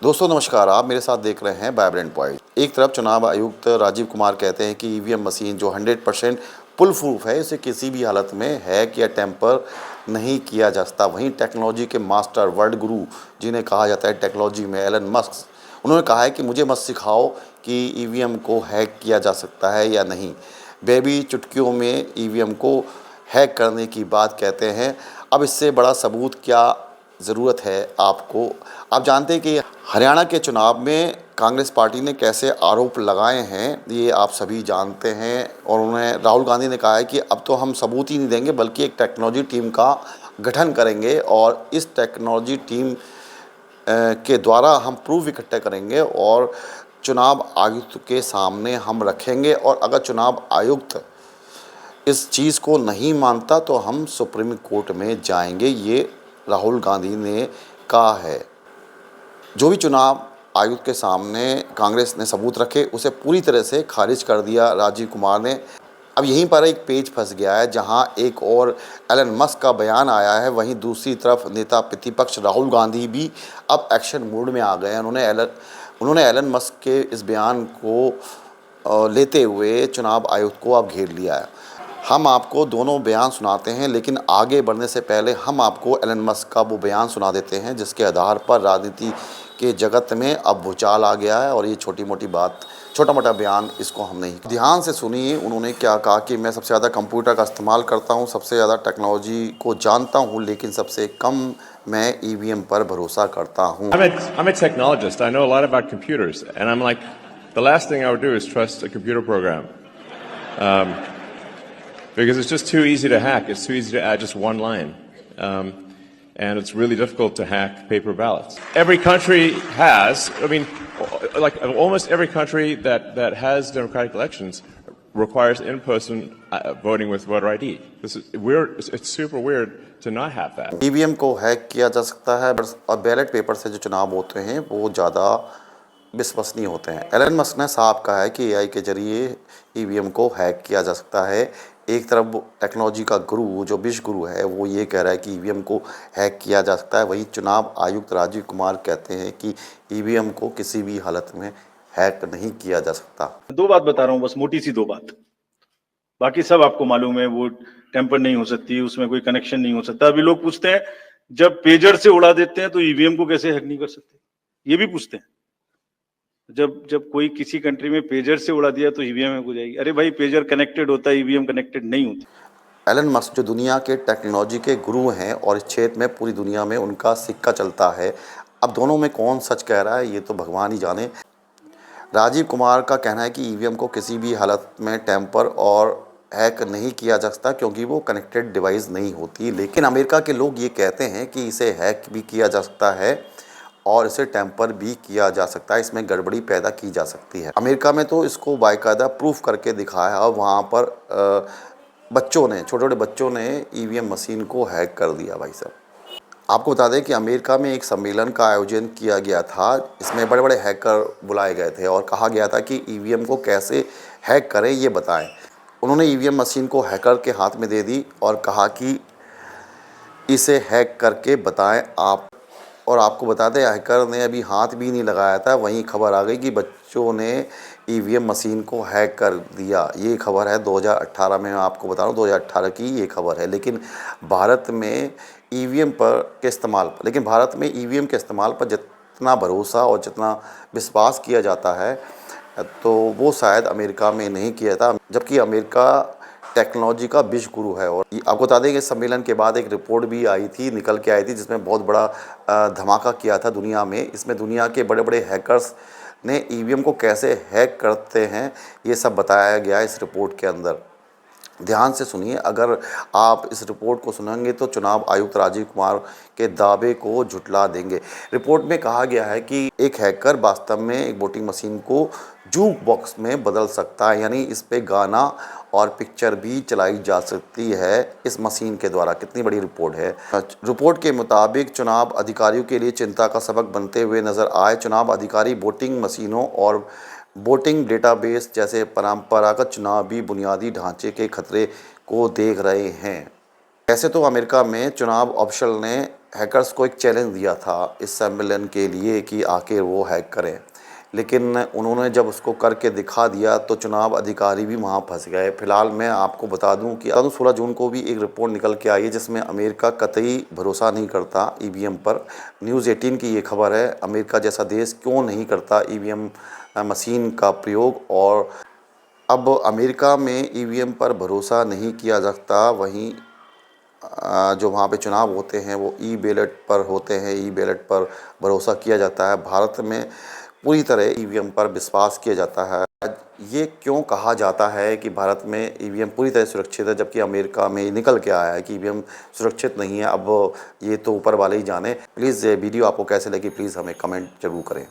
दोस्तों नमस्कार, आप मेरे साथ देख रहे हैं वाइब्रेंट पॉइंट। एक तरफ चुनाव आयुक्त राजीव कुमार कहते हैं कि ईवीएम मशीन जो 100% पुल प्रूफ है, इसे किसी भी हालत में हैक या टेम्पर नहीं किया जा सकता। वहीं टेक्नोलॉजी के मास्टर, वर्ल्ड गुरु जिन्हें कहा जाता है टेक्नोलॉजी में, एलन मस्क, उन्होंने कहा है कि मुझे मत सिखाओ कि ईवीएम को हैक किया जा सकता है या नहीं। वे भी चुटकियों में ईवीएम को हैक करने की बात कहते हैं। अब इससे बड़ा सबूत क्या ज़रूरत है आपको? आप जानते हैं कि हरियाणा के चुनाव में कांग्रेस पार्टी ने कैसे आरोप लगाए हैं, ये आप सभी जानते हैं। और उन्हें राहुल गांधी ने कहा है कि अब तो हम सबूत ही नहीं देंगे बल्कि एक टेक्नोलॉजी टीम का गठन करेंगे और इस टेक्नोलॉजी टीम के द्वारा हम प्रूफ इकट्ठे करेंगे और चुनाव आयुक्त के सामने हम रखेंगे। और अगर चुनाव आयुक्त इस चीज़ को नहीं मानता तो हम सुप्रीम कोर्ट में जाएंगे, ये राहुल गांधी ने कहा है। जो भी चुनाव आयुक्त के सामने कांग्रेस ने सबूत रखे, उसे पूरी तरह से खारिज कर दिया राजीव कुमार ने। अब यहीं पर एक पेच फंस गया है, जहां एक और एलन मस्क का बयान आया है, वहीं दूसरी तरफ नेता प्रतिपक्ष राहुल गांधी भी अब एक्शन मोड में आ गए हैं। उन्होंने एलन मस्क के इस बयान को लेते हुए चुनाव आयुक्त को अब घेर लिया है। हम आपको दोनों बयान सुनाते हैं, लेकिन आगे बढ़ने से पहले हम आपको एलन मस्क का वो बयान सुना देते हैं जिसके आधार पर राजनीति के जगत में अब भूचाल आ गया है। और ये छोटी मोटी बात, छोटा मोटा बयान, इसको हम नहीं, ध्यान से सुनिए। उन्होंने क्या कहा कि मैं सबसे ज़्यादा कंप्यूटर का इस्तेमाल करता हूँ, सबसे ज़्यादा टेक्नोलॉजी को जानता हूँ, लेकिन सबसे कम मैं ईवीएम पर भरोसा करता हूँ। I'm a technologist. I know a lot about computers, and I'm like, the last thing I would do is trust a computer program, because it's just too easy to hack. It's too easy to add just one line, and it's really difficult to hack paper ballots. Every country has, I mean, like almost every country that has democratic elections requires in-person voting with voter ID. This is weird. It's super weird to not have that. EVM को hack किया जा सकता है और ballot paper से जो चुनाव होते हैं वो ज़्यादा विश्वसनीय होते हैं। एलन मस्क ने साफ कहा है कि एआई के जरिए ईवीएम को हैक किया जा सकता है। एक तरफ टेक्नोलॉजी का गुरु, जो विश्व गुरु है, वो ये कह रहा है कि ईवीएम को हैक किया जा सकता है। वहीं चुनाव आयुक्त राजीव कुमार कहते हैं कि ईवीएम को किसी भी हालत में हैक नहीं किया जा सकता। दो बात बता रहा हूँ, बस मोटी सी दो बात, बाकी सब आपको मालूम है। वो टेम्पर नहीं हो सकती, उसमें कोई कनेक्शन नहीं हो सकता। अभी लोग पूछते हैं जब पेजर से उड़ा देते हैं तो ईवीएम को कैसे हैक नहीं कर सकते, ये भी पूछते हैं। जब कोई किसी कंट्री में पेजर से उड़ा दिया तो ईवीएम हैक हो जाएगी। अरे भाई, पेजर कनेक्टेड होता है, ईवीएम कनेक्टेड नहीं होती। एलन मस्क जो दुनिया के टेक्नोलॉजी के गुरु हैं और इस क्षेत्र में पूरी दुनिया में उनका सिक्का चलता है। अब दोनों में कौन सच कह रहा है ये तो भगवान ही जाने। राजीव कुमार का कहना है कि ईवीएम को किसी भी हालत में टेम्पर और हैक नहीं किया जा सकता क्योंकि वो कनेक्टेड डिवाइस नहीं होती। लेकिन अमेरिका के लोग ये कहते हैं कि इसे हैक भी किया जा सकता है और इसे टेम्पर भी किया जा सकता है, इसमें गड़बड़ी पैदा की जा सकती है। अमेरिका में तो इसको बाकायदा प्रूफ करके दिखाया और वहाँ पर बच्चों ने, छोटे छोटे बच्चों ने ईवीएम मशीन को हैक कर दिया। भाई साहब, आपको बता दें कि अमेरिका में एक सम्मेलन का आयोजन किया गया था। इसमें बड़े बड़े हैकर बुलाए गए थे और कहा गया था कि ईवीएम को कैसे हैक करें ये बताएं। उन्होंने ईवीएम मशीन को हैकर के हाथ में दे दी और कहा कि इसे हैक करके बताएं आप। और आपको बता दें, हैकर ने अभी हाथ भी नहीं लगाया था, वहीं खबर आ गई कि बच्चों ने ईवीएम मशीन को हैक कर दिया। ये खबर है 2018 में, मैं आपको बता रहा हूँ 2018 की ये खबर है। लेकिन भारत में ईवीएम के इस्तेमाल पर जितना भरोसा और जितना विश्वास किया जाता है तो वो शायद अमेरिका में नहीं किया था, जबकि अमेरिका टेक्नोलॉजी का विश्व गुरु है। और आपको बता दें कि सम्मेलन के बाद एक रिपोर्ट भी निकल के आई थी जिसमें बहुत बड़ा धमाका किया था दुनिया में। इसमें दुनिया के बड़े बड़े हैकर्स ने ईवीएम को कैसे हैक करते हैं ये सब बताया गया इस रिपोर्ट के अंदर। ध्यान से सुनिए, अगर आप इस रिपोर्ट को सुनेंगे तो चुनाव आयुक्त राजीव कुमार के दावे को झुटला देंगे। रिपोर्ट में कहा गया है कि एक हैकर वास्तव में एक वोटिंग मशीन को जूक बॉक्स में बदल सकता है, यानी इस पे गाना और पिक्चर भी चलाई जा सकती है इस मशीन के द्वारा। कितनी बड़ी रिपोर्ट है। रिपोर्ट के मुताबिक चुनाव अधिकारियों के लिए चिंता का सबक बनते हुए नजर आए। चुनाव अधिकारी वोटिंग मशीनों और वोटिंग डेटाबेस जैसे परंपरागत चुनावी बुनियादी ढांचे के खतरे को देख रहे हैं। वैसे तो अमेरिका में चुनाव ऑफिशियल ने हैकर्स को एक चैलेंज दिया था इस सम्मेलन के लिए कि आके वो हैक करें, लेकिन उन्होंने जब उसको करके दिखा दिया तो चुनाव अधिकारी भी वहाँ फंस गए। फिलहाल मैं आपको बता दूं कि 16 जून को भी एक रिपोर्ट निकल के आई है जिसमें अमेरिका कतई भरोसा नहीं करता ईवीएम पर। न्यूज़ 18 की ये खबर है, अमेरिका जैसा देश क्यों नहीं करता ईवीएम मशीन का प्रयोग। और अब अमेरिका में ईवीएम पर भरोसा नहीं किया सकता, वहीं जो वहाँ पे चुनाव होते हैं वो ई बैलेट पर होते हैं, ई बैलेट पर भरोसा किया जाता है। भारत में पूरी तरह ईवीएम पर विश्वास किया जाता है। ये क्यों कहा जाता है कि भारत में ईवीएम पूरी तरह सुरक्षित है, जबकि अमेरिका में निकल के आया है कि ईवीएम सुरक्षित नहीं है। अब ये तो ऊपर वाले ही जाने। प्लीज़ ये वीडियो आपको कैसे लगी प्लीज़ हमें कमेंट जरूर करें।